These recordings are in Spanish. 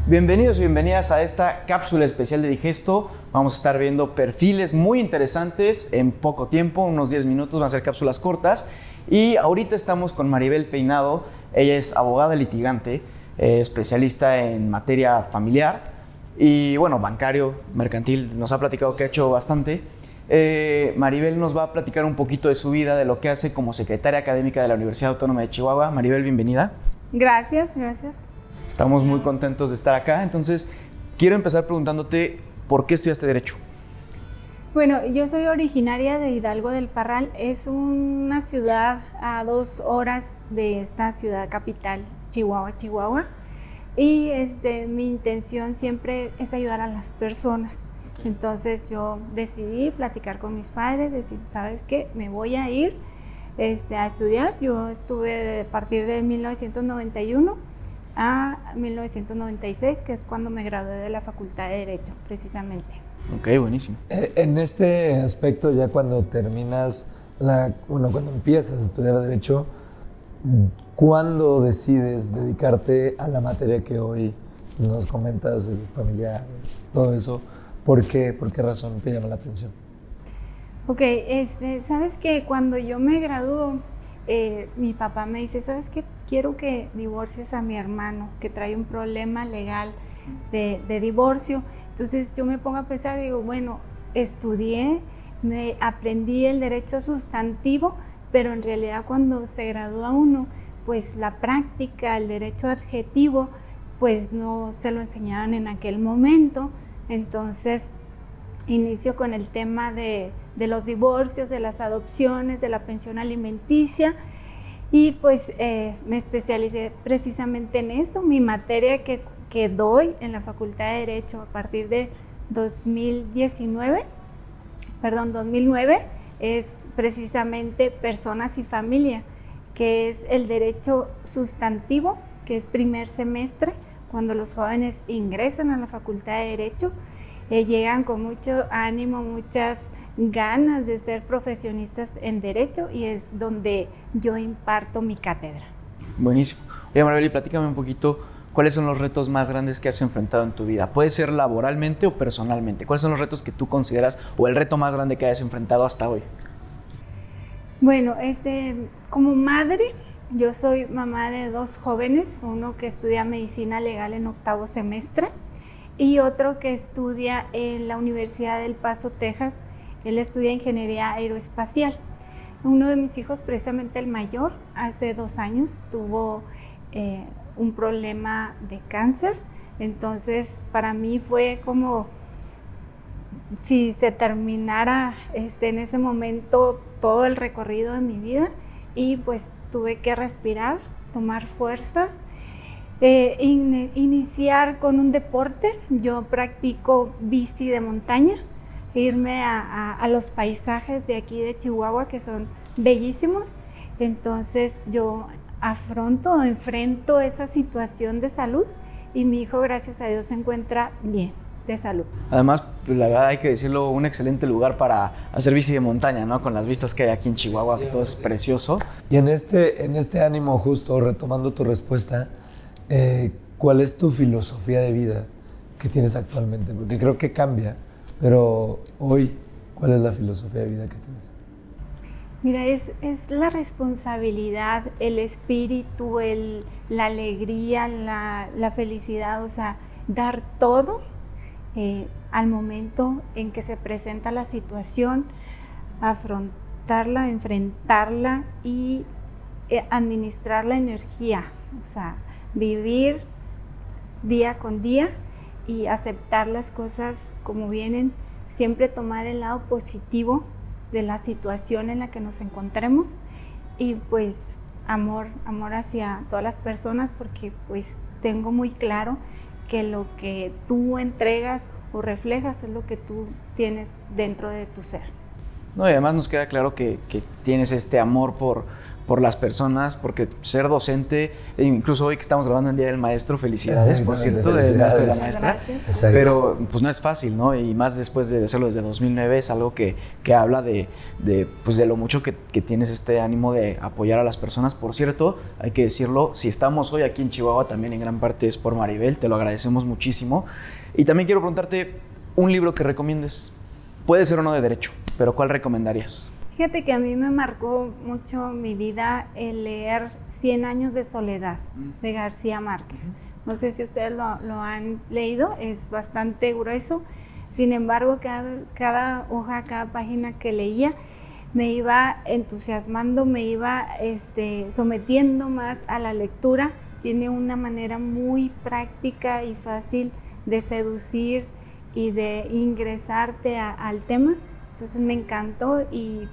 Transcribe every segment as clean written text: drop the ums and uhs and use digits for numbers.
Bienvenidos y bienvenidas a esta cápsula especial de Digesto. Vamos a estar viendo perfiles muy interesantes en poco tiempo, unos 10 minutos, van a ser cápsulas cortas. Y ahorita estamos con Maribel Peinado. Ella es abogada litigante, especialista en materia familiar y, bueno, bancario, mercantil. Nos ha platicado que ha hecho bastante. Maribel nos va a platicar un poquito de su vida, de lo que hace como secretaria académica de la Universidad Autónoma de Chihuahua. Maribel, bienvenida. Gracias. Estamos muy contentos de estar acá. Entonces, quiero empezar preguntándote, ¿por qué estudiaste Derecho? Bueno, yo soy originaria de Hidalgo del Parral. Es una ciudad a 2 horas de esta ciudad capital, Chihuahua. Y mi intención siempre es ayudar a las personas. Entonces, yo decidí platicar con mis padres, decir, ¿sabes qué? Me voy a ir a estudiar. Yo estuve a partir de 1991 a 1996, que es cuando me gradué de la Facultad de Derecho, precisamente. Ok, buenísimo. En este aspecto, ya cuando terminas, cuando empiezas a estudiar Derecho, ¿cuándo decides dedicarte a la materia que hoy nos comentas, familiar, todo eso? ¿Por qué razón te llama la atención? Ok, sabes que cuando yo me gradúo, mi papá me dice, ¿sabes qué? Quiero que divorcies a mi hermano, que trae un problema legal de divorcio. Entonces yo me pongo a pensar, digo, bueno, estudié, aprendí el derecho sustantivo, pero en realidad cuando se gradúa uno, pues la práctica, el derecho adjetivo, pues no se lo enseñaban en aquel momento. Entonces inicio con el tema de los divorcios, de las adopciones, de la pensión alimenticia, y pues me especialicé precisamente en eso. Mi materia que doy en la Facultad de Derecho a partir de 2009 es precisamente Personas y Familia, que es el derecho sustantivo, que es primer semestre. Cuando los jóvenes ingresan a la Facultad de Derecho, llegan con mucho ánimo, muchas ganas de ser profesionistas en Derecho, y es donde yo imparto mi cátedra. Buenísimo. Oye, Maribel, platícame un poquito, ¿cuáles son los retos más grandes que has enfrentado en tu vida? Puede ser laboralmente o personalmente. ¿Cuáles son los retos que tú consideras o el reto más grande que hayas enfrentado hasta hoy? Bueno, como madre, yo soy mamá de 2 jóvenes, uno que estudia medicina legal en 8º semestre y otro que estudia en la Universidad del Paso, Texas. Él estudia ingeniería aeroespacial. Uno de mis hijos, precisamente el mayor, hace 2 años tuvo un problema de cáncer. Entonces, para mí fue como si se terminara en ese momento todo el recorrido de mi vida, y pues tuve que respirar, tomar fuerzas, iniciar con un deporte. Yo practico bici de montaña, irme a los paisajes de aquí de Chihuahua, que son bellísimos. Entonces yo enfrento esa situación de salud, y mi hijo, gracias a Dios, se encuentra bien de salud. Además, pues, la verdad, hay que decirlo, un excelente lugar para hacer bici de montaña, ¿no? Con las vistas que hay aquí en Chihuahua, que todo es precioso. Y en este ánimo, justo retomando tu respuesta, ¿cuál es tu filosofía de vida que tienes actualmente? Porque creo que cambia, pero hoy, ¿cuál es la filosofía de vida que tienes? Mira, es la responsabilidad, el espíritu, la alegría, la felicidad, o sea, dar todo al momento en que se presenta la situación, afrontarla, enfrentarla y administrar la energía, o sea, vivir día con día y aceptar las cosas como vienen, siempre tomar el lado positivo de la situación en la que nos encontremos, y pues amor hacia todas las personas, porque pues tengo muy claro que lo que tú entregas o reflejas es lo que tú tienes dentro de tu ser. No, y además nos queda claro que tienes este amor por las personas, porque ser docente, incluso hoy que estamos grabando el Día del Maestro, felicidades, por cierto, del maestro y la maestra. Gracias. Pero pues no es fácil, ¿no? Y más después de hacerlo desde 2009, es algo que habla de lo mucho que tienes este ánimo de apoyar a las personas. Por cierto, hay que decirlo, si estamos hoy aquí en Chihuahua, también en gran parte es por Maribel, te lo agradecemos muchísimo. Y también quiero preguntarte un libro que recomiendes. Puede ser uno de derecho, pero ¿cuál recomendarías? Fíjate que a mí me marcó mucho mi vida el leer 100 años de soledad de García Márquez. No sé si ustedes lo han leído, es bastante grueso. Sin embargo, cada hoja, cada página que leía me iba entusiasmando, me iba sometiendo más a la lectura. Tiene una manera muy práctica y fácil de seducir y de ingresarte al tema. Entonces me encantó y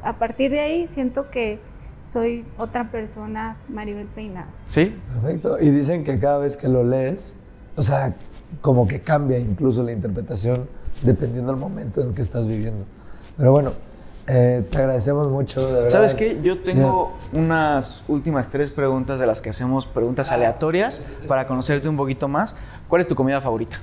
a partir de ahí siento que soy otra persona, Maribel Peinado. ¿Sí? Perfecto. Y dicen que cada vez que lo lees, o sea, como que cambia incluso la interpretación dependiendo del momento en el que estás viviendo. Pero bueno, te agradecemos mucho, de verdad. ¿Sabes qué? Yo tengo unas últimas 3 preguntas de las que hacemos, preguntas aleatorias para conocerte un poquito más. ¿Cuál es tu comida favorita?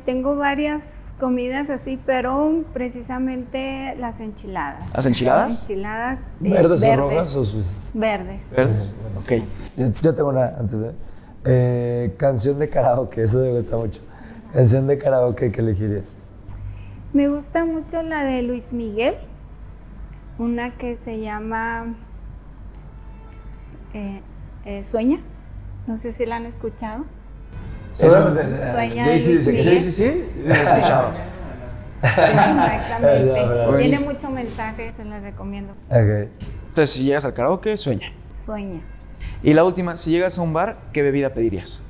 Tengo varias comidas así, pero precisamente las enchiladas. ¿Las enchiladas? Las enchiladas ¿Verdes o rojas o suizas? Verdes. ¿Verdes? Sí. Ok. Yo tengo una antes de... canción de karaoke, eso me gusta mucho. Canción de karaoke que elegirías. Me gusta mucho la de Luis Miguel, una que se llama Sueña. No sé si la han escuchado. Sueña de Jay-Z Luis dice que Miguel. Sí, lo he escuchado. Exactamente. Tiene mucho mensaje, se la recomiendo. Ok. Entonces, si llegas al karaoke, sueña. Sueña. Y la última, si llegas a un bar, ¿qué bebida pedirías?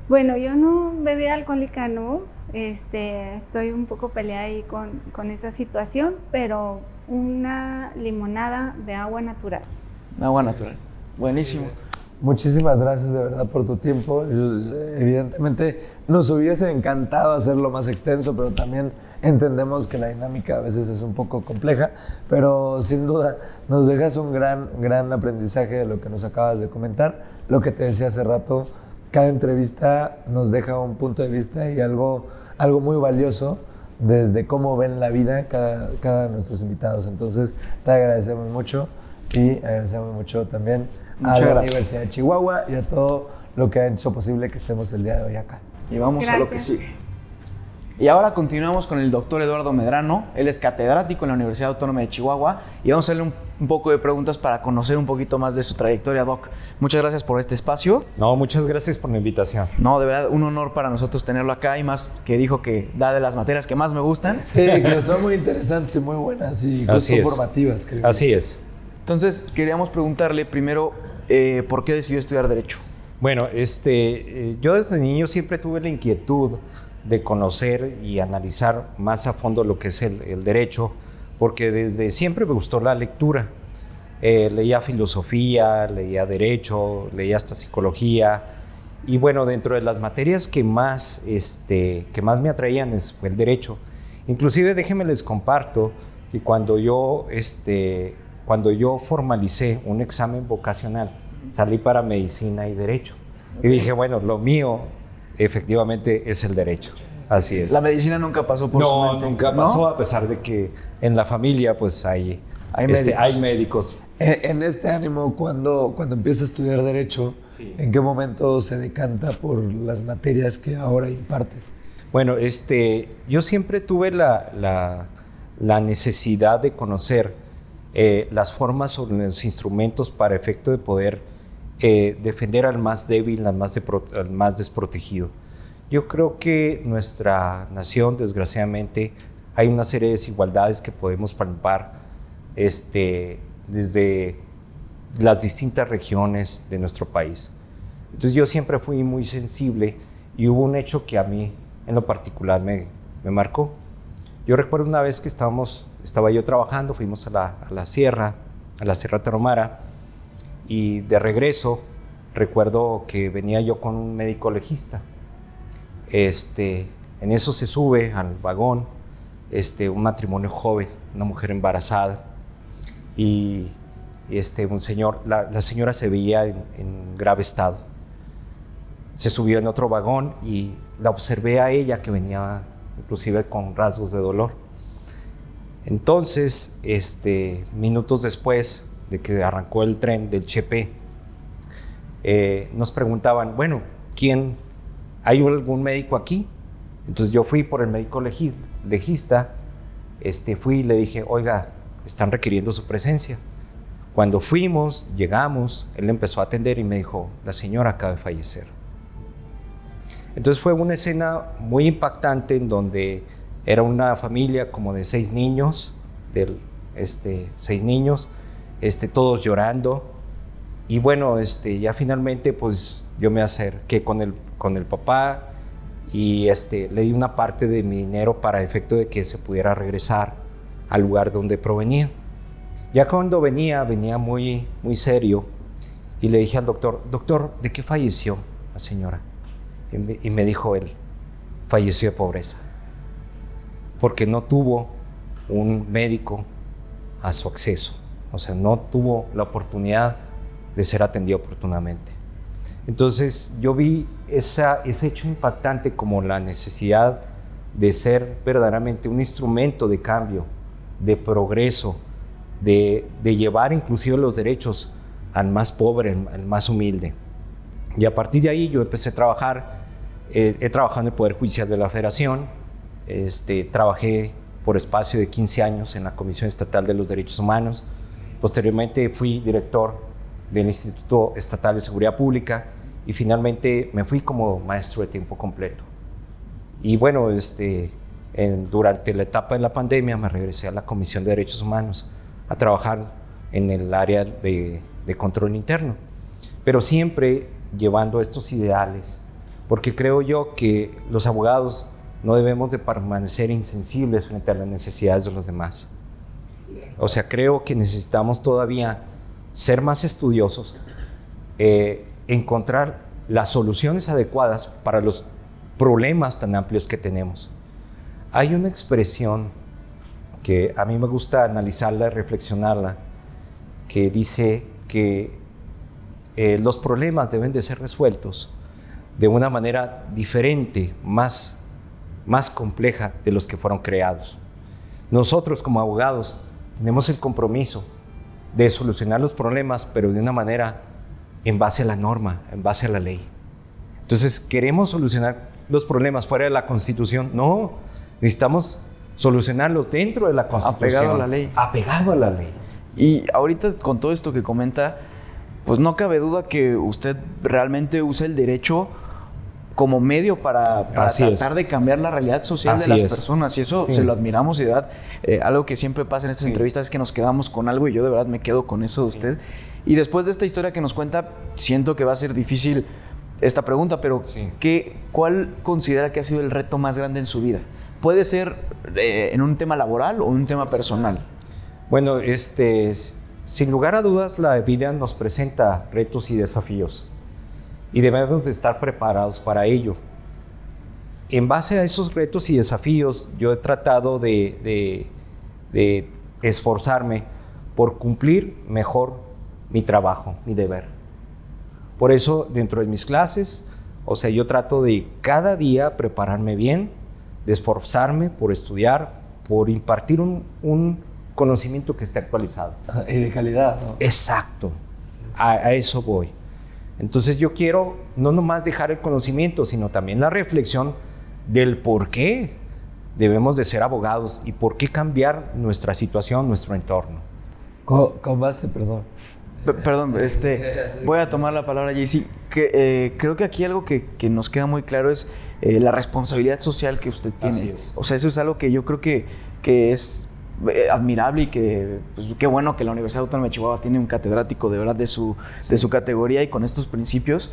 Bueno, yo no bebida alcohólica, no. Estoy un poco peleada ahí con esa situación, pero una limonada de agua natural. Agua natural. Buenísimo. Muchísimas gracias de verdad por tu tiempo. Evidentemente nos hubiese encantado hacerlo más extenso, pero también entendemos que la dinámica a veces es un poco compleja, pero sin duda nos dejas un gran aprendizaje de lo que nos acabas de comentar. Lo que te decía hace rato, cada entrevista nos deja un punto de vista y algo muy valioso desde cómo ven la vida cada de nuestros invitados. Entonces te agradecemos mucho y agradecemos mucho también a la Universidad de Chihuahua y a todo lo que ha hecho posible que estemos el día de hoy acá. Y vamos a lo que sigue. Y ahora continuamos con el doctor Eduardo Medrano. Él es catedrático en la Universidad Autónoma de Chihuahua y vamos a hacerle un poco de preguntas para conocer un poquito más de su trayectoria, Doc. Muchas gracias por este espacio. No, muchas gracias por la invitación. No, de verdad, un honor para nosotros tenerlo acá y más que dijo que da de las materias que más me gustan. Sí, que son muy interesantes y muy buenas y justo formativas, creo. Así es. Entonces, queríamos preguntarle primero, ¿por qué decidió estudiar Derecho? Bueno, yo desde niño siempre tuve la inquietud de conocer y analizar más a fondo lo que es el derecho, porque desde siempre me gustó la lectura. Leía filosofía, leía derecho, leía hasta psicología, y bueno, dentro de las materias que más me atraían fue el derecho. Inclusive, déjenme les comparto que cuando yo formalicé un examen vocacional, salí para medicina y derecho. Y dije, bueno, lo mío efectivamente es el derecho. Así es. La medicina nunca pasó por su mente. No, nunca pasó, a pesar de que en la familia pues hay médicos. En este ánimo, cuando empieza a estudiar Derecho, sí, ¿en qué momento se decanta por las materias que ahora imparte? Bueno, yo siempre tuve la necesidad de conocer las formas o los instrumentos para efecto de poder defender al más débil, al más desprotegido. Yo creo que nuestra nación, desgraciadamente, hay una serie de desigualdades que podemos palpar desde las distintas regiones de nuestro país. Entonces yo siempre fui muy sensible y hubo un hecho que a mí en lo particular me marcó. Yo recuerdo una vez que estaba yo trabajando, fuimos a la Sierra Tarahumara, y de regreso recuerdo que venía yo con un médico legista. En eso se sube al vagón un matrimonio joven, una mujer embarazada, y un señor, la señora se veía en grave estado. Se subió en otro vagón y la observé a ella que venía inclusive con rasgos de dolor. Entonces, minutos después de que arrancó el tren del Chepe, nos preguntaban, bueno, ¿hay algún médico aquí? Entonces yo fui por el médico legista, fui y le dije, oiga, están requiriendo su presencia. Cuando llegamos, él empezó a atender y me dijo, la señora acaba de fallecer. Entonces fue una escena muy impactante en donde era una familia como de 6 niños, todos llorando. Y bueno, ya finalmente pues yo me acerqué con el papá y le di una parte de mi dinero para efecto de que se pudiera regresar al lugar donde provenía. Ya cuando venía muy, muy serio y le dije al doctor, ¿de qué falleció la señora? Y me dijo él, falleció de pobreza, porque no tuvo un médico a su acceso, o sea, no tuvo la oportunidad de ser atendido oportunamente. Entonces yo vi ese hecho impactante como la necesidad de ser verdaderamente un instrumento de cambio, de progreso, de llevar inclusive los derechos al más pobre, al más humilde. Y a partir de ahí yo empecé a trabajar, he trabajado en el Poder Judicial de la Federación, trabajé por espacio de 15 años en la Comisión Estatal de los Derechos Humanos, posteriormente fui director del Instituto Estatal de Seguridad Pública y finalmente me fui como maestro de tiempo completo. Y bueno, durante la etapa de la pandemia me regresé a la Comisión de Derechos Humanos a trabajar en el área de control interno, pero siempre llevando estos ideales, porque creo yo que los abogados no debemos de permanecer insensibles frente a las necesidades de los demás. O sea, creo que necesitamos todavía ser más estudiosos, encontrar las soluciones adecuadas para los problemas tan amplios que tenemos. Hay una expresión que a mí me gusta analizarla y reflexionarla, que dice que los problemas deben de ser resueltos de una manera diferente, más compleja de los que fueron creados. Nosotros como abogados tenemos el compromiso de solucionar los problemas, pero de una manera en base a la norma, en base a la ley. Entonces, ¿queremos solucionar los problemas fuera de la Constitución? No, necesitamos solucionarlos dentro de la Constitución. Apegado a la ley. Apegado a la ley. Y ahorita con todo esto que comenta, pues no cabe duda que usted realmente usa el derecho como medio para tratar de cambiar la realidad social de las personas. Y eso se lo admiramos y de verdad, algo que siempre pasa en estas entrevistas es que nos quedamos con algo y yo de verdad me quedo con eso de usted. Y después de esta historia que nos cuenta, siento que va a ser difícil esta pregunta, pero ¿cuál considera que ha sido el reto más grande en su vida? ¿Puede ser en un tema laboral o en un tema personal? Bueno, sin lugar a dudas, la vida nos presenta retos y desafíos y debemos de estar preparados para ello. En base a esos retos y desafíos, yo he tratado de esforzarme por cumplir mejor mi trabajo, mi deber. Por eso, dentro de mis clases, o sea, yo trato de cada día prepararme bien, de esforzarme por estudiar, por impartir un conocimiento que esté actualizado. Y de calidad, ¿no? Exacto, a eso voy. Entonces yo quiero no nomás dejar el conocimiento, sino también la reflexión del por qué debemos de ser abogados y por qué cambiar nuestra situación, nuestro entorno. Con base, perdón. Perdón, voy a tomar la palabra, JC. Creo que aquí algo que nos queda muy claro es la responsabilidad social que usted tiene. Así es. O sea, eso es algo que yo creo que es admirable y que pues, qué bueno que la Universidad Autónoma de Chihuahua tiene un catedrático de verdad de su categoría y con estos principios.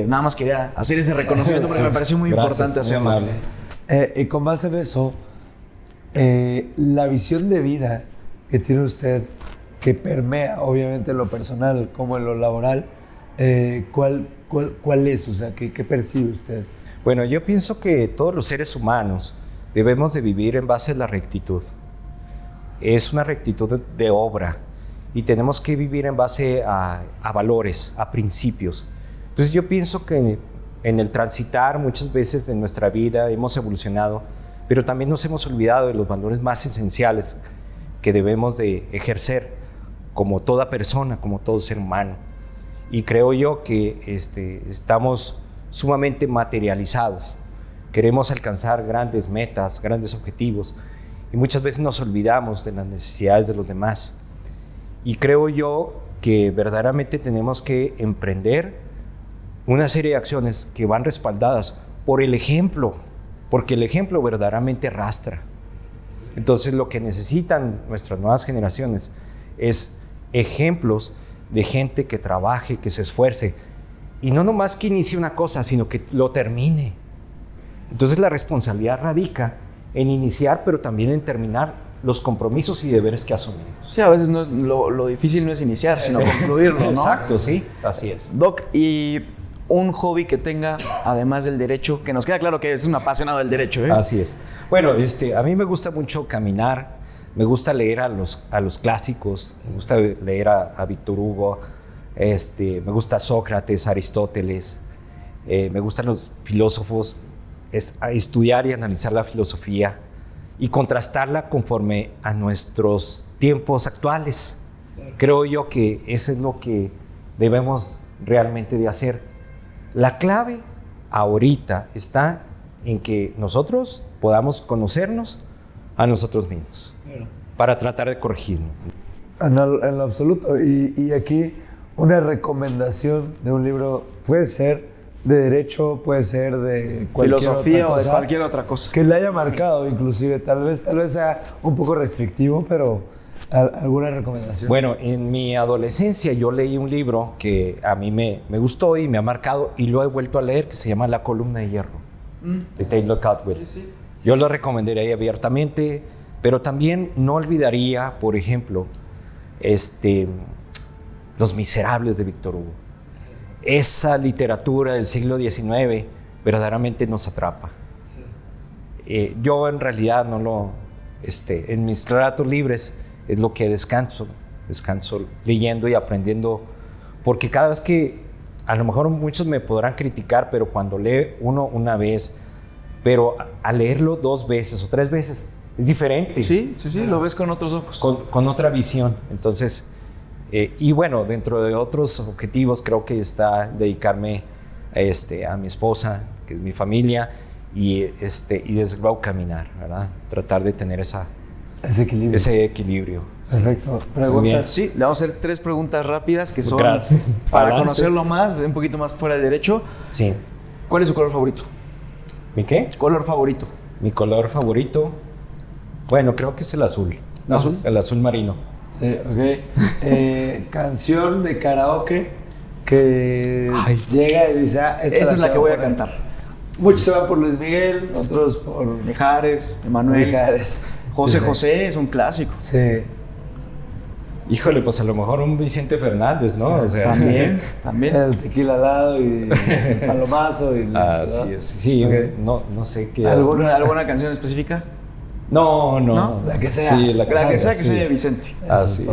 Nada más quería hacer ese reconocimiento porque me pareció muy importante hacerlo. Y con base en eso, la visión de vida que tiene usted, que permea obviamente en lo personal como en lo laboral, ¿cuál es? O sea, ¿qué percibe usted? Bueno, yo pienso que todos los seres humanos debemos de vivir en base a la rectitud. Es una rectitud de obra y tenemos que vivir en base a valores, a principios. Entonces yo pienso que en el transitar muchas veces de nuestra vida hemos evolucionado, pero también nos hemos olvidado de los valores más esenciales que debemos de ejercer como toda persona, como todo ser humano. Y creo yo que estamos sumamente materializados. Queremos alcanzar grandes metas, grandes objetivos, y muchas veces nos olvidamos de las necesidades de los demás. Y creo yo que verdaderamente tenemos que emprender una serie de acciones que van respaldadas por el ejemplo, porque el ejemplo verdaderamente arrastra. Entonces lo que necesitan nuestras nuevas generaciones es ejemplos de gente que trabaje, que se esfuerce, y no nomás que inicie una cosa, sino que lo termine. Entonces la responsabilidad radica en iniciar, pero también en terminar los compromisos y deberes que asumimos. Sí, a veces no es, lo difícil no es iniciar, sino concluirlo, ¿no? Exacto, sí, así es. Doc, y un hobby que tenga, además del derecho, que nos queda claro que es un apasionado del derecho, ¿eh? Así es. Bueno, a mí me gusta mucho caminar, me gusta leer a los clásicos, me gusta leer a Víctor Hugo, me gusta Sócrates, Aristóteles, me gustan los filósofos, estudiar y analizar la filosofía y contrastarla conforme a nuestros tiempos actuales. Creo yo que eso es lo que debemos realmente de hacer. La clave ahorita está en que nosotros podamos conocernos a nosotros mismos para tratar de corregirnos. En lo absoluto. Y aquí una recomendación de un libro puede ser de derecho, puede ser de cualquier filosofía otra cosa, o de cualquier otra cosa. que le haya marcado inclusive. Tal vez sea un poco restrictivo, pero ¿alguna recomendación? Bueno, en mi adolescencia yo leí un libro que a mí me gustó y me ha marcado y lo he vuelto a leer, que se llama La columna de hierro, de Taylor Caldwell. Sí. Yo lo recomendaría abiertamente, pero también no olvidaría, por ejemplo, Los Miserables de Víctor Hugo. Esa literatura del siglo XIX verdaderamente nos atrapa. Sí. Yo en realidad no lo... en mis ratos libres es lo que descanso leyendo y aprendiendo, porque cada vez que, a lo mejor muchos me podrán criticar, pero cuando lee uno una vez, pero al leerlo 2 veces o 3 veces, es diferente. Sí, lo ves con otros ojos. Con otra visión. Entonces, y bueno, dentro de otros objetivos creo que está dedicarme a mi esposa, que es mi familia, y desde luego caminar, ¿verdad? Tratar de tener ese equilibrio. Perfecto. Sí. ¿Preguntas? Sí, le vamos a hacer 3 preguntas rápidas que son Gracias. para Adelante. conocerlo más, un poquito más fuera de derecho. Sí. ¿Cuál es su color favorito? ¿Mi qué? Color favorito. Mi color favorito, bueno, creo que es el azul. ¿Azul? El azul marino. Sí, ok. Canción de karaoke que llega y dice, esta es la que voy a cantar. Muchos se van por Luis Miguel, otros por Mijares, Emanuel. Mijares. José José es un clásico. Sí. Híjole, pues a lo mejor un Vicente Fernández, ¿no? O sea, También. El tequila al lado y el palomazo. Y así es. Sí, okay. no sé qué. ¿Alguna canción específica? No. La que sea. Sí, la que sea sí. de Vicente. Así es.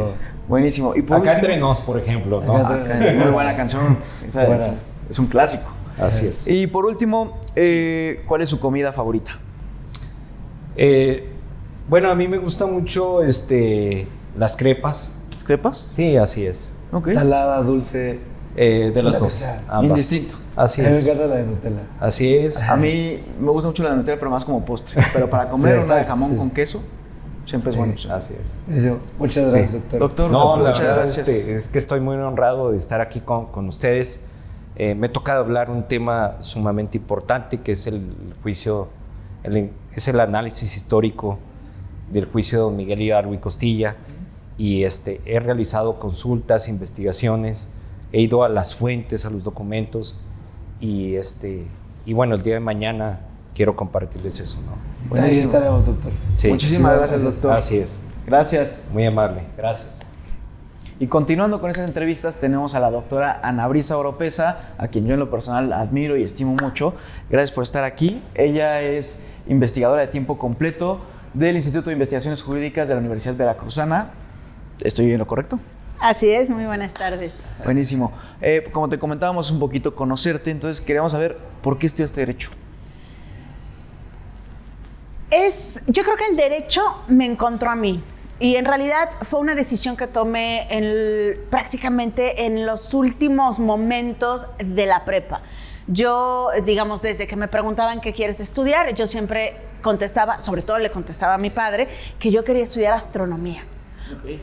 Buenísimo. Y por Acá último, entre nos, por ejemplo, ¿no? muy buena canción. Esa es un clásico. Así es. Y por último, ¿cuál es su comida favorita? Bueno, a mí me gusta mucho las crepas. ¿Las crepas? Sí, así es. Okay. Salada, dulce. De las La que dos. sea. Ambas. Indistinto. Así A mí me es. encanta la de Nutella. Así es. A mí me gusta mucho la de Nutella, pero más como postre. Pero para comer Sí, una de exacto, jamón sí. con queso, siempre es bueno. Así es. Muchas gracias, doctor. Doctor, No, la muchas verdad gracias. es que estoy muy honrado de estar aquí con ustedes. Me toca hablar un tema sumamente importante que es el juicio, es el análisis histórico del juicio de don Miguel Hidalgo y Costilla. Y he realizado consultas, investigaciones, he ido a las fuentes, a los documentos y bueno, el día de mañana quiero compartirles eso, ¿no? Ahí estaremos, doctor. Sí. Muchísimas gracias, doctor. Así es. Gracias. Muy amable. Gracias. Y continuando con esas entrevistas, tenemos a la doctora Ana Brisa Oropesa, a quien yo en lo personal admiro y estimo mucho. Gracias por estar aquí. Ella es investigadora de tiempo completo del Instituto de Investigaciones Jurídicas de la Universidad Veracruzana. ¿Estoy en lo correcto? Así es, muy buenas tardes. Buenísimo. Como te comentábamos un poquito, conocerte, entonces queríamos saber por qué estudiaste Derecho. Yo creo que el derecho me encontró a mí. Y en realidad fue una decisión que tomé prácticamente en los últimos momentos de la prepa. Yo, digamos, desde que me preguntaban qué quieres estudiar, yo siempre contestaba, sobre todo le contestaba a mi padre, que yo quería estudiar astronomía.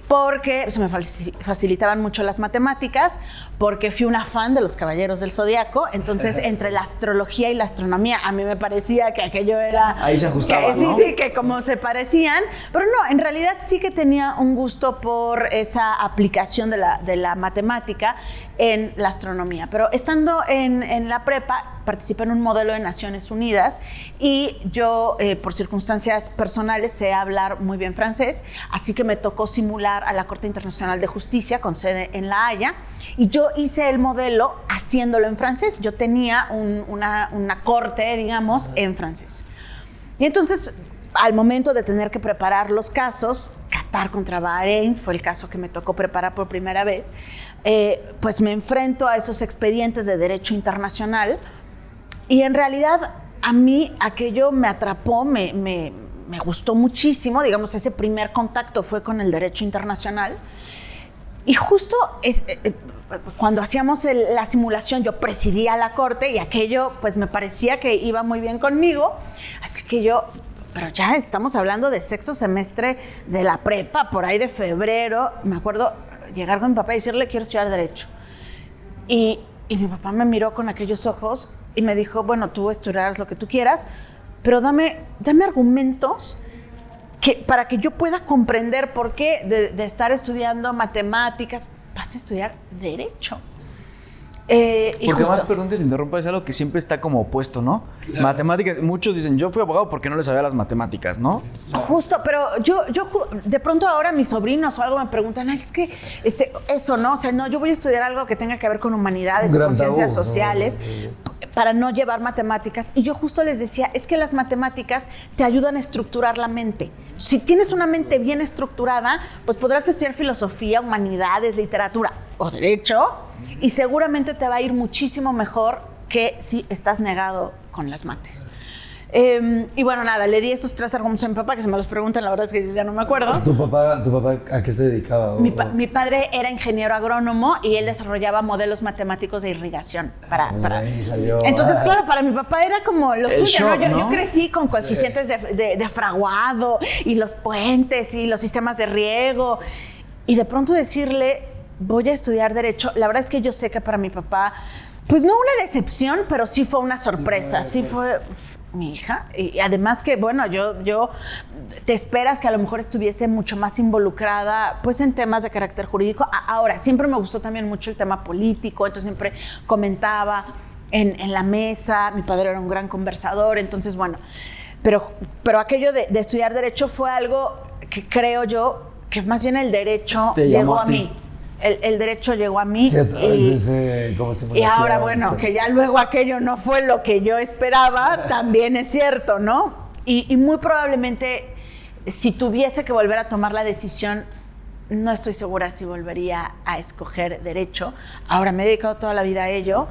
Porque se me facilitaban mucho las matemáticas, porque fui una fan de los Caballeros del Zodiaco, entonces entre la astrología y la astronomía a mí me parecía que aquello era... Ahí se ajustaba, ¿no? Sí, que como se parecían, pero no, en realidad sí que tenía un gusto por esa aplicación de la matemática en la astronomía, pero estando en la prepa participé en un modelo de Naciones Unidas y yo por circunstancias personales sé hablar muy bien francés, así que me tocó simular a la Corte Internacional de Justicia con sede en La Haya y yo hice el modelo haciéndolo en francés. Yo tenía una corte, digamos, en francés. Y entonces, al momento de tener que preparar los casos, Qatar contra Bahrein fue el caso que me tocó preparar por primera vez, pues me enfrento a esos expedientes de derecho internacional y en realidad a mí aquello me atrapó, me gustó muchísimo, digamos, ese primer contacto fue con el derecho internacional y justo cuando hacíamos la simulación yo presidía la corte y aquello pues me parecía que iba muy bien conmigo, así que pero ya estamos hablando de sexto semestre de la prepa, por ahí de febrero, me acuerdo llegar con mi papá y decirle quiero estudiar Derecho. Y mi papá me miró con aquellos ojos y me dijo, bueno, tú estudiarás lo que tú quieras, pero dame argumentos para que yo pueda comprender por qué de estar estudiando matemáticas vas a estudiar Derecho. Porque además, perdón que te interrumpa, es algo que siempre está como opuesto, ¿no? Claro. Matemáticas, muchos dicen, yo fui abogado porque no le sabía las matemáticas, ¿no? Justo, pero yo de pronto ahora mis sobrinos o algo me preguntan, ay, es que eso, ¿no? O sea, no, yo voy a estudiar algo que tenga que ver con humanidades, con ciencias sociales, para no llevar matemáticas. Y yo justo les decía, es que las matemáticas te ayudan a estructurar la mente. Si tienes una mente bien estructurada, pues podrás estudiar filosofía, humanidades, literatura o derecho, y seguramente te va a ir muchísimo mejor que si estás negado con las mates. Y bueno, nada, le di estos 3 argumentos a mi papá, que se me los preguntan, la verdad es que ya no me acuerdo. ¿Tu papá a qué se dedicaba? Mi padre era ingeniero agrónomo y él desarrollaba modelos matemáticos de irrigación. Entonces, claro, para mi papá era como lo suyo, shock, ¿no? ¿no? Yo crecí con coeficientes de fraguado y los puentes y los sistemas de riego. Y de pronto decirle, voy a estudiar Derecho, la verdad es que yo sé que para mi papá, pues no una decepción, pero sí fue una sorpresa, sí fue... Mi hija, y además que, bueno, yo te esperas que a lo mejor estuviese mucho más involucrada, pues, en temas de carácter jurídico. Ahora, siempre me gustó también mucho el tema político, entonces siempre comentaba en la mesa, mi padre era un gran conversador, entonces, bueno, pero aquello de estudiar Derecho fue algo que creo yo, que más bien el Derecho llegó a mí. El Derecho llegó a mí y ahora, bueno, que ya luego aquello no fue lo que yo esperaba, también es cierto, ¿no? Y muy probablemente, si tuviese que volver a tomar la decisión, no estoy segura si volvería a escoger Derecho. Ahora me he dedicado toda la vida a ello.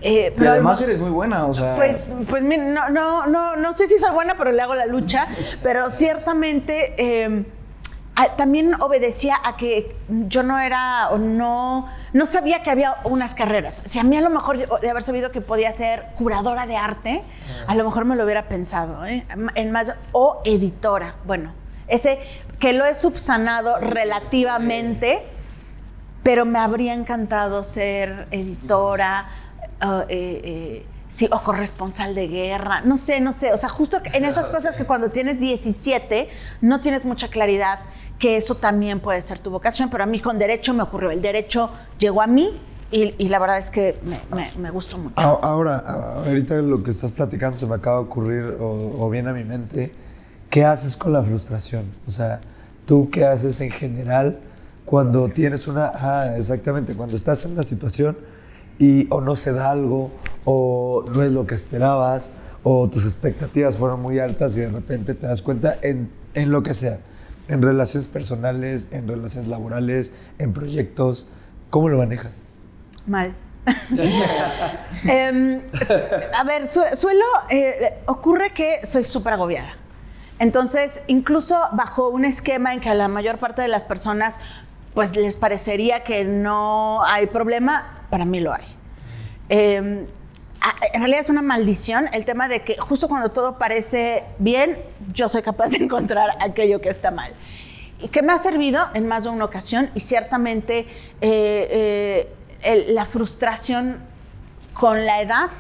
Pero además eres muy buena, o sea... Pues no sé si soy buena, pero le hago la lucha. Pero ciertamente... también obedecía a que yo no sabía que había unas carreras. Si a mí a lo mejor de haber sabido que podía ser curadora de arte, a lo mejor me lo hubiera pensado, o editora. Bueno, ese que lo he subsanado relativamente, pero me habría encantado ser editora, sí, o corresponsal de guerra, no sé, o sea, justo en esas cosas que cuando tienes 17 no tienes mucha claridad, que eso también puede ser tu vocación, pero a mí con Derecho me ocurrió, el Derecho llegó a mí y la verdad es que me gustó mucho. Ahora, ahorita lo que estás platicando se me acaba de ocurrir o viene a mi mente, ¿qué haces con la frustración? O sea, ¿tú qué haces en general cuando tienes exactamente, cuando estás en una situación y o no se da algo, o no es lo que esperabas, o tus expectativas fueron muy altas y de repente te das cuenta en lo que sea, En relaciones personales, en relaciones laborales, en proyectos, ¿cómo lo manejas? Mal. A ver, ocurre que soy súper agobiada. Entonces, incluso bajo un esquema en que a la mayor parte de las personas pues les parecería que no hay problema, para mí lo hay. En realidad es una maldición el tema de que justo cuando todo parece bien, yo soy capaz de encontrar aquello que está mal. Y que me ha servido en más de una ocasión, y ciertamente la frustración con la edad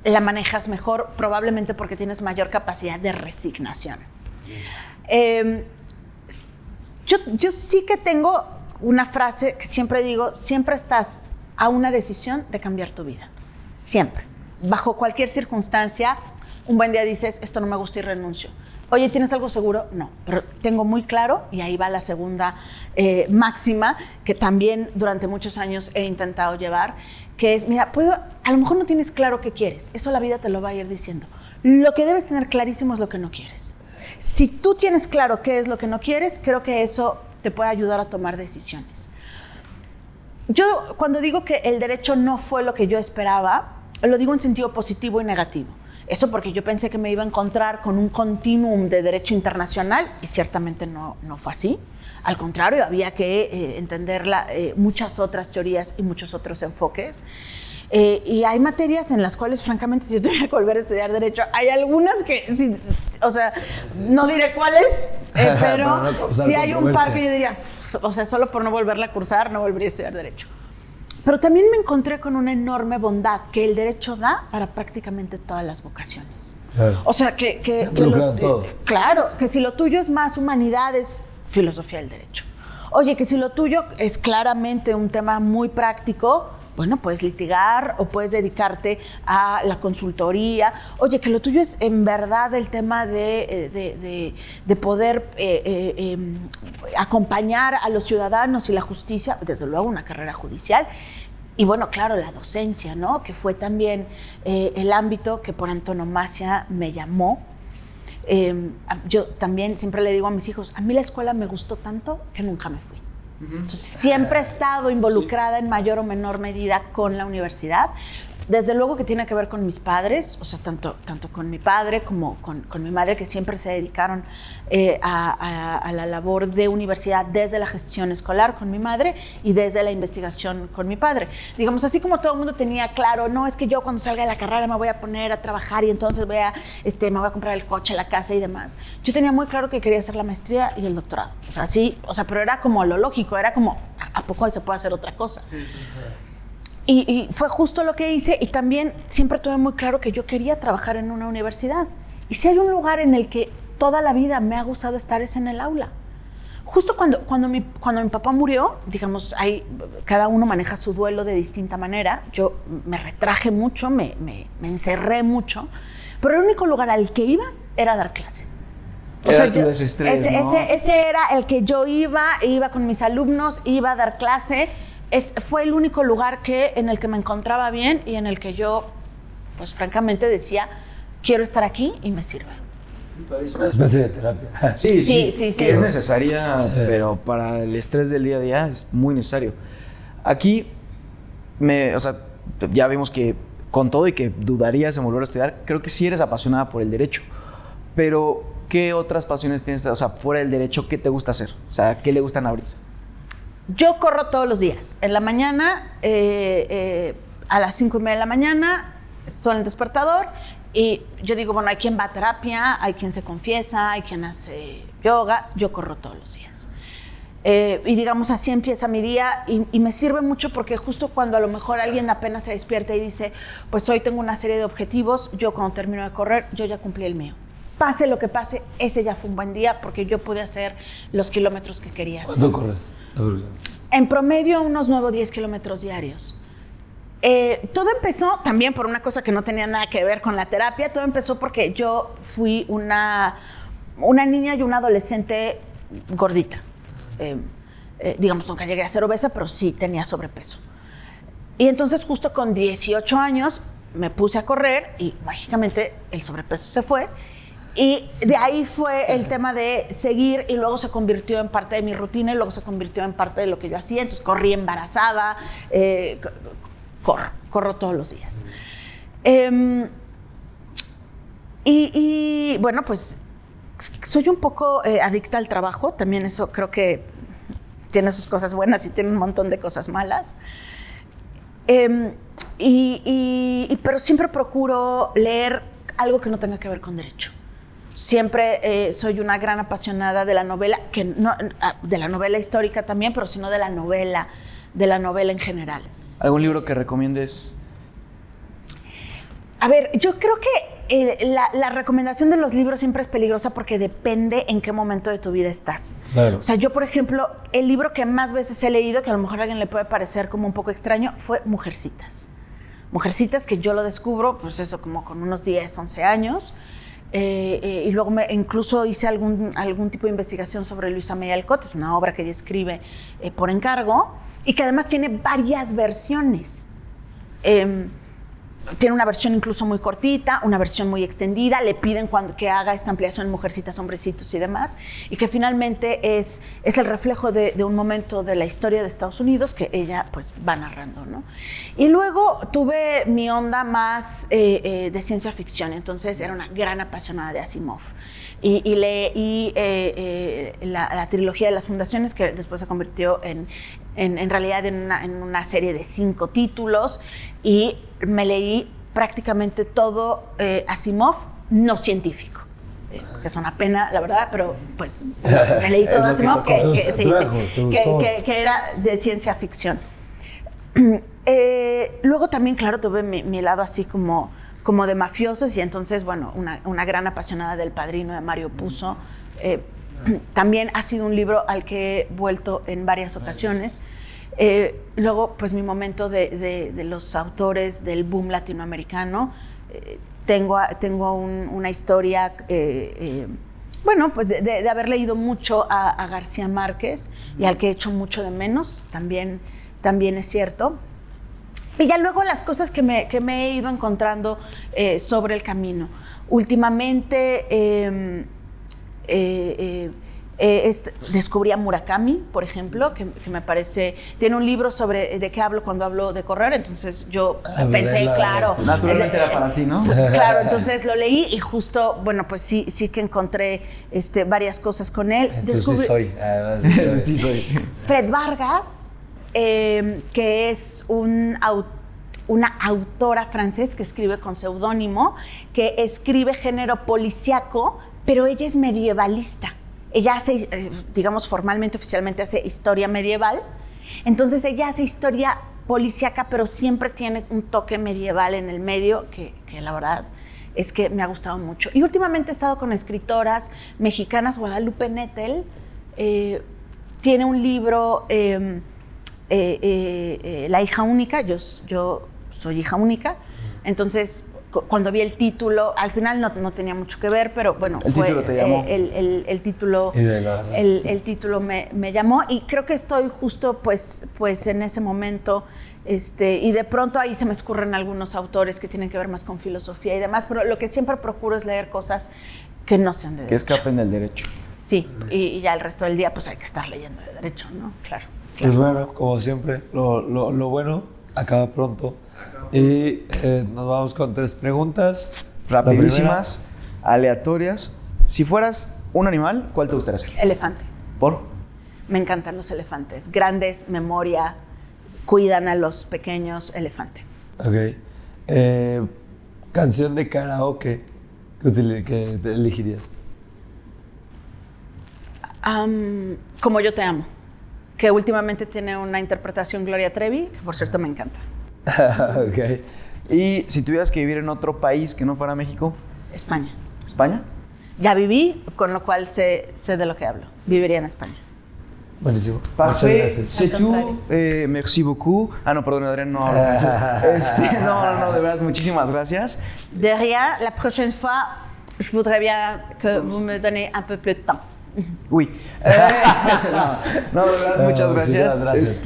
la manejas mejor, probablemente porque tienes mayor capacidad de resignación. Yo sí que tengo una frase que siempre digo: siempre estás a una decisión de cambiar tu vida. Siempre. Bajo cualquier circunstancia, un buen día dices, esto no me gusta y renuncio. Oye, ¿tienes algo seguro? No, pero tengo muy claro, y ahí va la segunda máxima, que también durante muchos años he intentado llevar, que es, mira, a lo mejor no tienes claro qué quieres, eso la vida te lo va a ir diciendo. Lo que debes tener clarísimo es lo que no quieres. Si tú tienes claro qué es lo que no quieres, creo que eso te puede ayudar a tomar decisiones. Yo, cuando digo que el derecho no fue lo que yo esperaba, lo digo en sentido positivo y negativo. Eso porque yo pensé que me iba a encontrar con un continuum de derecho internacional, y ciertamente no fue así. Al contrario, había que entender muchas otras teorías y muchos otros enfoques. Y hay materias en las cuales, francamente, si yo tuviera que volver a estudiar derecho, hay algunas que, sí, o sea, no diré cuáles, pero sí hay un par que yo diría, o sea, solo por no volverla a cursar, no volvería a estudiar derecho. Pero también me encontré con una enorme bondad que el derecho da para prácticamente todas las vocaciones. Claro. O sea, todo. Claro, que si lo tuyo es más humanidades, filosofía del derecho. Oye, que si lo tuyo es claramente un tema muy práctico, bueno, puedes litigar o puedes dedicarte a la consultoría. Oye, que lo tuyo es en verdad el tema de poder acompañar a los ciudadanos y la justicia, desde luego una carrera judicial. Y bueno, claro, la docencia, ¿no? Que fue también el ámbito que por antonomasia me llamó. Yo también siempre le digo a mis hijos, a mí la escuela me gustó tanto que nunca me fui. Entonces, siempre he estado involucrada en mayor o menor medida con la universidad. Desde luego que tiene que ver con mis padres, o sea, tanto con mi padre como con mi madre, que siempre se dedicaron a la labor de universidad desde la gestión escolar con mi madre y desde la investigación con mi padre. Digamos, así como todo el mundo tenía claro, no, es que yo cuando salga de la carrera me voy a poner a trabajar y entonces me voy a comprar el coche, la casa y demás. Yo tenía muy claro que quería hacer la maestría y el doctorado. O sea, sí, o sea, pero era como lo lógico, era como, ¿a poco se puede hacer otra cosa? Sí. Y fue justo lo que hice, y también siempre tuve muy claro que yo quería trabajar en una universidad. Y si hay un lugar en el que toda la vida me ha gustado estar, es en el aula. Justo cuando mi papá murió, digamos, cada uno maneja su duelo de distinta manera. Yo me retraje mucho, me encerré mucho, pero el único lugar al que iba era dar clase. O sea, tu desestrés, ¿no? Ese era el que yo iba con mis alumnos, iba a dar clase. Fue el único lugar en el que me encontraba bien y en el que yo, pues francamente decía, quiero estar aquí y me sirve. Una especie de terapia. Sí. Que es necesaria, pero para el estrés del día a día es muy necesario. Aquí, ya vimos que con todo y que dudarías en volver a estudiar, creo que sí eres apasionada por el derecho. Pero, ¿qué otras pasiones tienes? O sea, fuera del derecho, ¿qué te gusta hacer? O sea, ¿qué le gustan a Brisa? Yo corro todos los días. En la mañana, a las 5:30 de la mañana, suena el despertador y yo digo, bueno, hay quien va a terapia, hay quien se confiesa, hay quien hace yoga. Yo corro todos los días. Y digamos, así empieza mi día y me sirve mucho porque justo cuando a lo mejor alguien apenas se despierta y dice, pues hoy tengo una serie de objetivos, yo cuando termino de correr, yo ya cumplí el mío. Pase lo que pase, ese ya fue un buen día porque yo pude hacer los kilómetros que quería hacer. ¿Cuánto corres? En promedio, unos 9 o 10 kilómetros diarios. Todo empezó también por una cosa que no tenía nada que ver con la terapia. Todo empezó porque yo fui una niña y una adolescente gordita. Digamos, nunca llegué a ser obesa, pero sí tenía sobrepeso. Y entonces, justo con 18 años, me puse a correr y mágicamente el sobrepeso se fue. Y de ahí fue el tema de seguir y luego se convirtió en parte de mi rutina y luego se convirtió en parte de lo que yo hacía. Entonces corrí embarazada, corro todos los días. Y bueno, pues soy un poco adicta al trabajo. También eso creo que tiene sus cosas buenas y tiene un montón de cosas malas. Pero siempre procuro leer algo que no tenga que ver con derecho. Siempre soy una gran apasionada de la novela, de la novela histórica también, pero sino de la novela en general. ¿Algún libro que recomiendes? A ver, yo creo que la recomendación de los libros siempre es peligrosa porque depende en qué momento de tu vida estás. Claro. O sea, yo, por ejemplo, el libro que más veces he leído, que a lo mejor a alguien le puede parecer como un poco extraño, fue Mujercitas. Mujercitas, que yo lo descubro, pues eso, como con unos 10, 11 años. Y luego incluso hice algún tipo de investigación sobre Luisa May Alcott. Es una obra que ella escribe por encargo y que además tiene varias versiones. Tiene una versión incluso muy cortita, una versión muy extendida, le piden que haga esta ampliación en Mujercitas, Hombrecitos y demás, y que finalmente es el reflejo de un momento de la historia de Estados Unidos que ella pues va narrando, ¿no? Y luego tuve mi onda más de ciencia ficción, entonces era una gran apasionada de Asimov. Y leí la trilogía de las fundaciones, que después se convirtió en realidad en una serie de 5 títulos, y me leí prácticamente todo Asimov no científico. Que es una pena, la verdad, pero pues me leí todo Asimov que era de ciencia ficción. Luego también, claro, tuve mi lado así como de mafiosos, y entonces, bueno, una gran apasionada del Padrino de Mario Puzo. También ha sido un libro al que he vuelto en varias ocasiones. Luego, pues mi momento de los autores del boom latinoamericano. Tengo una historia, bueno, pues de haber leído mucho a García Márquez, y al que he hecho mucho de menos, también es cierto. Y ya luego las cosas que me he ido encontrando sobre el camino. Últimamente descubrí a Murakami, por ejemplo, que me parece... Tiene un libro sobre de qué hablo cuando hablo de correr, entonces yo pensé, claro... Naturalmente era para ti, ¿no? Claro, entonces lo leí y justo, bueno, pues sí que encontré varias cosas con él. Entonces sí soy. Fred Vargas, que es una autora francesa que escribe con seudónimo, que escribe género policíaco, pero ella es medievalista. Ella hace, digamos formalmente, oficialmente hace historia medieval. Entonces ella hace historia policíaca, pero siempre tiene un toque medieval en el medio, que la verdad es que me ha gustado mucho. Y últimamente he estado con escritoras mexicanas. Guadalupe Nettel tiene un libro, La hija única. Yo soy hija única, entonces cuando vi el título, al final no tenía mucho que ver, pero bueno, el título te llamó. El título me llamó, y creo que estoy justo pues en ese momento, y de pronto ahí se me escurren algunos autores que tienen que ver más con filosofía y demás, pero lo que siempre procuro es leer cosas que no sean de derecho. Que escapen del derecho. Sí, y ya el resto del día pues hay que estar leyendo de derecho, ¿no? Claro. Pues bueno, como siempre, lo bueno acaba pronto. Y nos vamos con 3 preguntas. Rapidísimas, aleatorias. Si fueras un animal, ¿cuál te gustaría ser? Elefante. ¿Por? Me encantan los elefantes. Grandes, memoria, cuidan a los pequeños. Elefante. Ok. Canción de karaoke que te elegirías. Como yo te amo, que últimamente tiene una interpretación Gloria Trevi, que por cierto me encanta. Ok. Y si tuvieras que vivir en otro país que no fuera México. España. ¿España? Ya viví, con lo cual sé de lo que hablo. Viviría en España. Buenísimo. Parfait. Muchas gracias. C'est tout. Merci beaucoup. Ah, no, perdón, Adrián, no hablo francés. No, de verdad, muchísimas gracias. De rien, la prochaine fois, je voudrais bien que vous me donnez un peu plus de temps. Uy. No, de verdad, muchas gracias. Muchas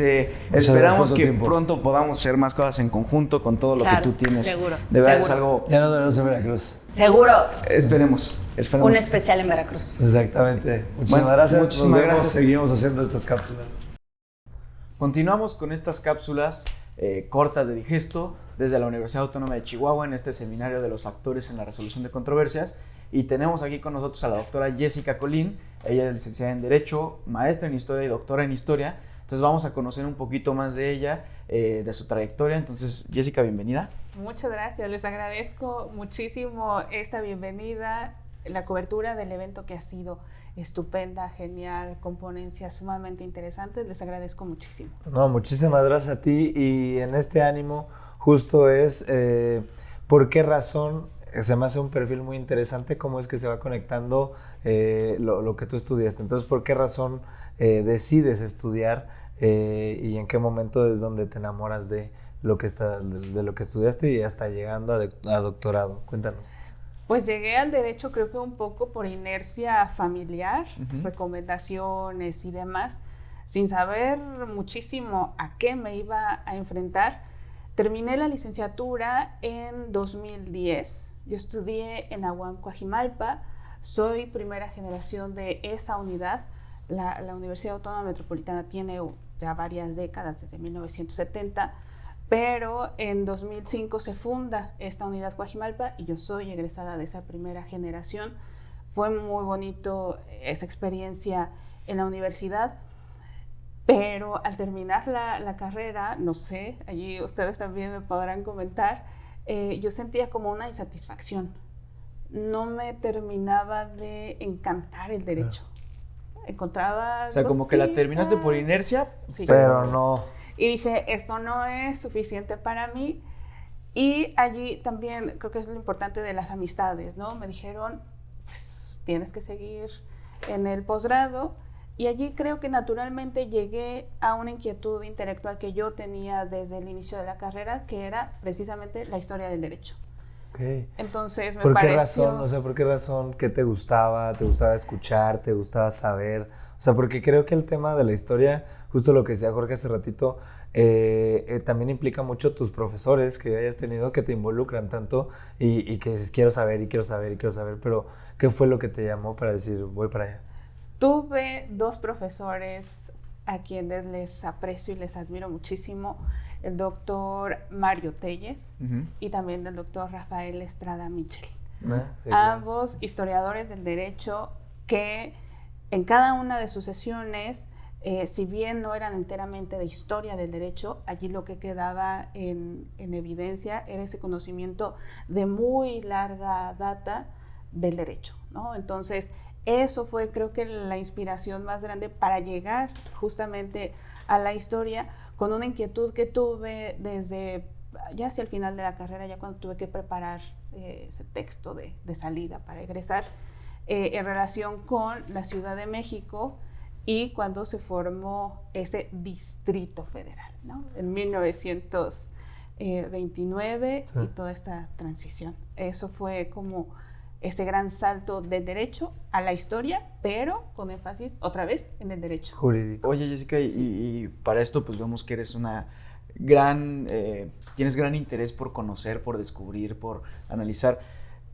Esperamos por tu que tiempo. pronto podamos hacer más cosas en conjunto con todo lo Claro, que tú tienes. seguro, De verdad es seguro. algo. Ya nos veremos en Veracruz. Seguro. Esperemos. Un especial en Veracruz. Exactamente. Muchísimas Bueno, gracias. muchísimas Nos vemos, gracias. seguimos haciendo estas cápsulas. Continuamos con estas cápsulas cortas de Digesto desde la Universidad Autónoma de Chihuahua en este seminario de los actores en la resolución de controversias. Y tenemos aquí con nosotros a la doctora Jessica Colín. Ella es licenciada en Derecho, maestra en Historia y doctora en Historia. Entonces vamos a conocer un poquito más de ella, de su trayectoria. Entonces, Jessica, bienvenida. Muchas gracias, les agradezco muchísimo esta bienvenida, la cobertura del evento que ha sido estupenda, genial, con ponencias sumamente interesantes, les agradezco muchísimo. No, muchísimas gracias a ti y en este ánimo justo es por qué razón se me hace un perfil muy interesante, cómo es que se va conectando lo que tú estudiaste. Entonces, ¿por qué razón decides estudiar y en qué momento es donde te enamoras de lo que estudiaste y hasta llegando a doctorado? Cuéntanos. Pues llegué al derecho creo que un poco por inercia familiar, recomendaciones y demás, sin saber muchísimo a qué me iba a enfrentar. Terminé la licenciatura en 2010. Yo estudié en Aguam, Coajimalpa. Soy primera generación de esa unidad. La Universidad Autónoma Metropolitana tiene ya varias décadas, desde 1970, pero en 2005 se funda esta unidad Coajimalpa y yo soy egresada de esa primera generación. Fue muy bonito esa experiencia en la universidad, pero al terminar la carrera, no sé, allí ustedes también me podrán comentar, yo sentía como una insatisfacción. No me terminaba de encantar el derecho. Encontraba O sea, como que la terminaste por inercia, sí. Pero no. Y dije, esto no es suficiente para mí. Y allí también creo que es lo importante de las amistades, ¿no? Me dijeron, pues tienes que seguir en el posgrado. Y allí creo que naturalmente llegué a una inquietud intelectual que yo tenía desde el inicio de la carrera, que era precisamente la historia del derecho. Okay. Entonces me ¿Por qué pareció... razón? O sea, ¿por qué razón? ¿Qué te gustaba? ¿Te gustaba escuchar? ¿Te gustaba saber? O sea, porque creo que el tema de la historia, justo lo que decía Jorge hace ratito, también implica mucho tus profesores que hayas tenido, que te involucran tanto y que dices, quiero saber y quiero saber y quiero saber, pero ¿qué fue lo que te llamó para decir, voy para allá? Tuve dos profesores a quienes les aprecio y les admiro muchísimo, el doctor Mario Telles y también el doctor Rafael Estrada Michel. Sí, Ambos historiadores del derecho que en cada una de sus sesiones, si bien no eran enteramente de historia del derecho, allí lo que quedaba en evidencia era ese conocimiento de muy larga data del derecho, ¿no? Entonces, eso fue creo que la inspiración más grande para llegar justamente a la historia, con una inquietud que tuve desde ya hacia el final de la carrera, ya cuando tuve que preparar ese texto de salida para egresar, en relación con la Ciudad de México y cuando se formó ese Distrito Federal, ¿no? En 1929 sí. Y toda esta transición. Eso fue como ese gran salto del derecho a la historia, pero con énfasis otra vez en el derecho jurídico. Oye, Jessica, y para esto pues vemos que eres una gran, tienes gran interés por conocer, por descubrir, por analizar.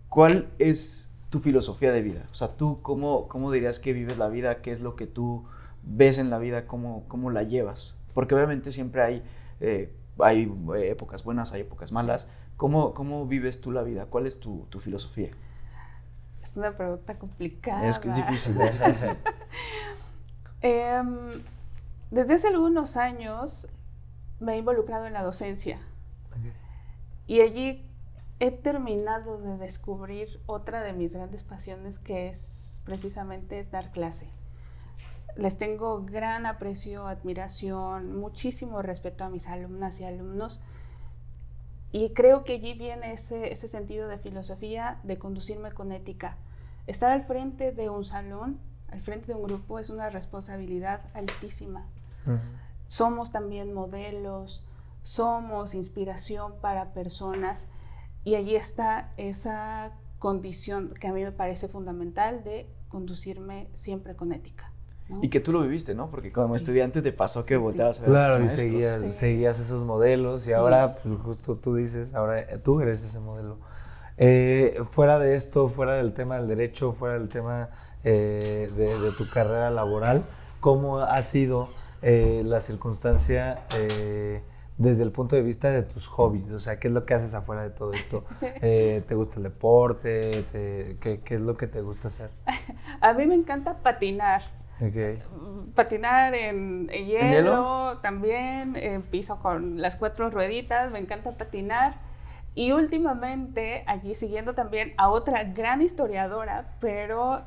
¿Cuál es tu filosofía de vida? O sea, ¿tú cómo dirías que vives la vida? ¿Qué es lo que tú ves en la vida? ¿Cómo la llevas? Porque obviamente siempre hay épocas buenas, hay épocas malas. ¿Cómo vives tú la vida? ¿Cuál es tu filosofía? Es una pregunta complicada. Es que es difícil, es difícil. Desde hace algunos años me he involucrado en la docencia. Okay. Y allí he terminado de descubrir otra de mis grandes pasiones, que es precisamente dar clase. Les tengo gran aprecio, admiración, muchísimo respeto a mis alumnas y alumnos. Y creo que allí viene ese sentido de filosofía, de conducirme con ética. Estar al frente de un salón, al frente de un grupo, es una responsabilidad altísima. Somos también modelos, somos inspiración para personas, y allí está esa condición que a mí me parece fundamental de conducirme siempre con ética, ¿no? Y que tú lo viviste, ¿no? Porque como estudiante te pasó que volteabas a ver a Claro, tus y maestros. seguías esos modelos y ahora, pues justo tú dices, ahora tú eres ese modelo. Fuera de esto, fuera del tema del derecho, fuera del tema de tu carrera laboral, ¿cómo ha sido la circunstancia desde el punto de vista de tus hobbies? O sea, ¿qué es lo que haces afuera de todo esto? ¿Te gusta el deporte? ¿Qué es lo que te gusta hacer? A mí me encanta patinar. Okay. Patinar en hielo, hielo? también, en piso con las 4 rueditas, me encanta patinar. Y últimamente, aquí siguiendo también a otra gran historiadora, pero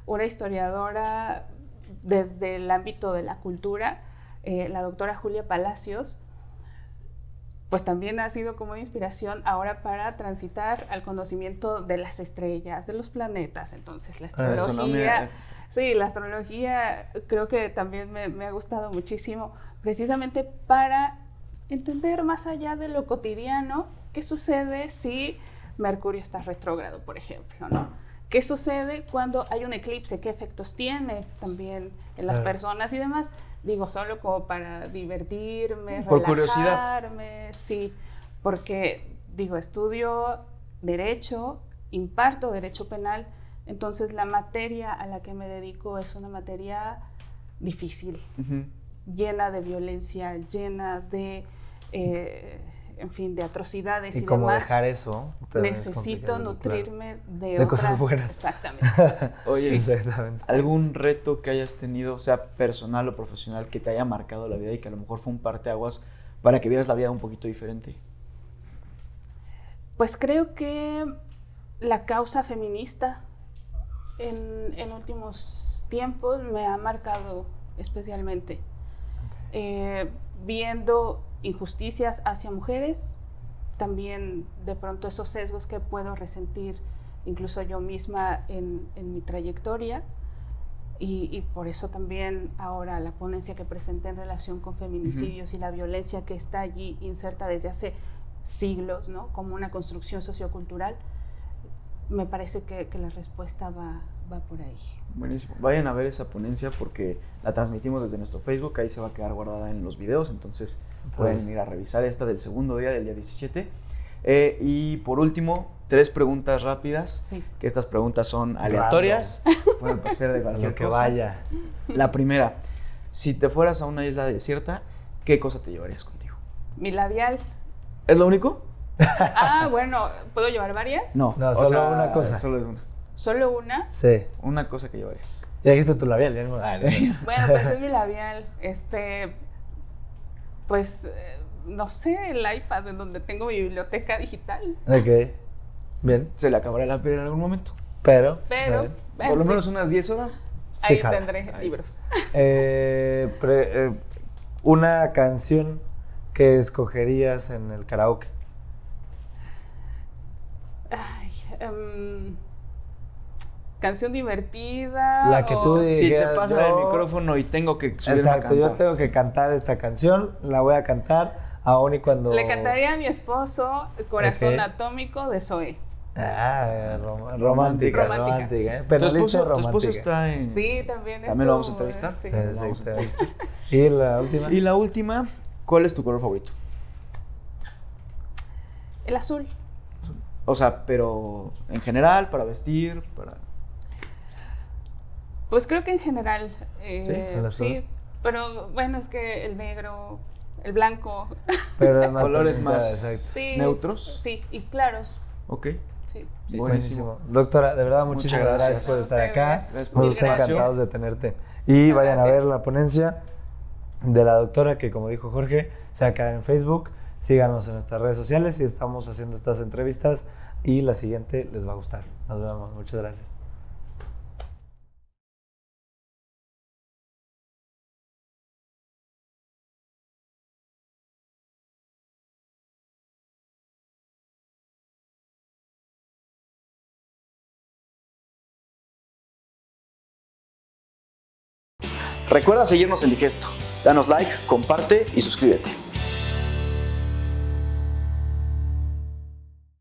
una historiadora desde el ámbito de la cultura, la doctora Julia Palacios, pues también ha sido como inspiración ahora para transitar al conocimiento de las estrellas, de los planetas. Entonces, la astrología... Sí, la astrología creo que también me ha gustado muchísimo, precisamente para entender más allá de lo cotidiano, qué sucede si Mercurio está retrógrado, por ejemplo, ¿no? ¿Qué sucede cuando hay un eclipse? ¿Qué efectos tiene también en las personas y demás? Digo, solo como para divertirme, por relajarme, curiosidad. Sí, porque, digo, estudio Derecho, imparto Derecho Penal, entonces la materia a la que me dedico es una materia difícil, llena de violencia, llena de, en fin, de atrocidades y demás. Y como dejar eso, necesito nutrirme de cosas buenas. Exactamente. Oye, Sí. Exactamente. ¿algún reto que hayas tenido, sea personal o profesional, que te haya marcado la vida y que a lo mejor fue un parteaguas para que vieras la vida un poquito diferente? Pues creo que la causa feminista en últimos tiempos me ha marcado especialmente. Viendo injusticias hacia mujeres, también de pronto esos sesgos que puedo resentir incluso yo misma en mi trayectoria, y por eso también ahora la ponencia que presenté en relación con feminicidios y la violencia que está allí inserta desde hace siglos, ¿no? Como una construcción sociocultural, me parece que la respuesta va por ahí. Buenísimo. Vayan a ver esa ponencia porque la transmitimos desde nuestro Facebook, ahí se va a quedar guardada en los videos, entonces pueden ir a revisar esta del segundo día, del día 17. Y por último, 3 preguntas rápidas, que estas preguntas son aleatorias, pueden ser de cualquier que cosa. vaya. La primera, si te fueras a una isla desierta, ¿qué cosa te llevarías contigo? Mi labial. ¿Es lo único? Bueno, ¿puedo llevar varias? No, solo una cosa. Solo es una. ¿Solo una? Sí. Una cosa que llevarías. Ya dijiste tu labial, ya no. Bueno, pues es mi labial. Pues, no sé, el iPad en donde tengo mi biblioteca digital. Ok. Bien. Se le acabará la piel en algún momento. Pero. Pero, Por lo sí, menos unas 10 horas. Sí, ahí jala. tendré libros. Una canción que escogerías en el karaoke. Ay, canción divertida. La que tú Si te digas, pasan el micrófono y tengo que subirme Exacto, a cantar. yo tengo que cantar esta canción, la voy a cantar aún y cuando... Le cantaría a mi esposo Corazón Ok. Atómico de Zoé. Romántica. Tu Penalista esposo está en... Sí, también ¿También lo vamos a entrevistar? Sí. Sí, Lo vamos a entrevistar. Y la última. Y la última, ¿cuál es tu color favorito? El azul. O sea, pero en general, para vestir, para... Pues creo que en general, ¿El azul? sí, pero bueno, es que el negro, el blanco, Pero además colores también, más exacto. sí, neutros. Sí, y claros, Ok. sí. Sí, Buenísimo. Doctora, de verdad, Muchas muchísimas gracias gracias. por estar A acá. ustedes. Gracias por Nos el estamos espacio. encantados de tenerte. Y Muchas vayan a gracias. ver la ponencia de la doctora, que como dijo Jorge, se acá en Facebook. Síganos en nuestras redes sociales y estamos haciendo estas entrevistas y la siguiente les va a gustar. Nos vemos. Muchas gracias. Recuerda seguirnos en Digesto. Danos like, comparte y suscríbete.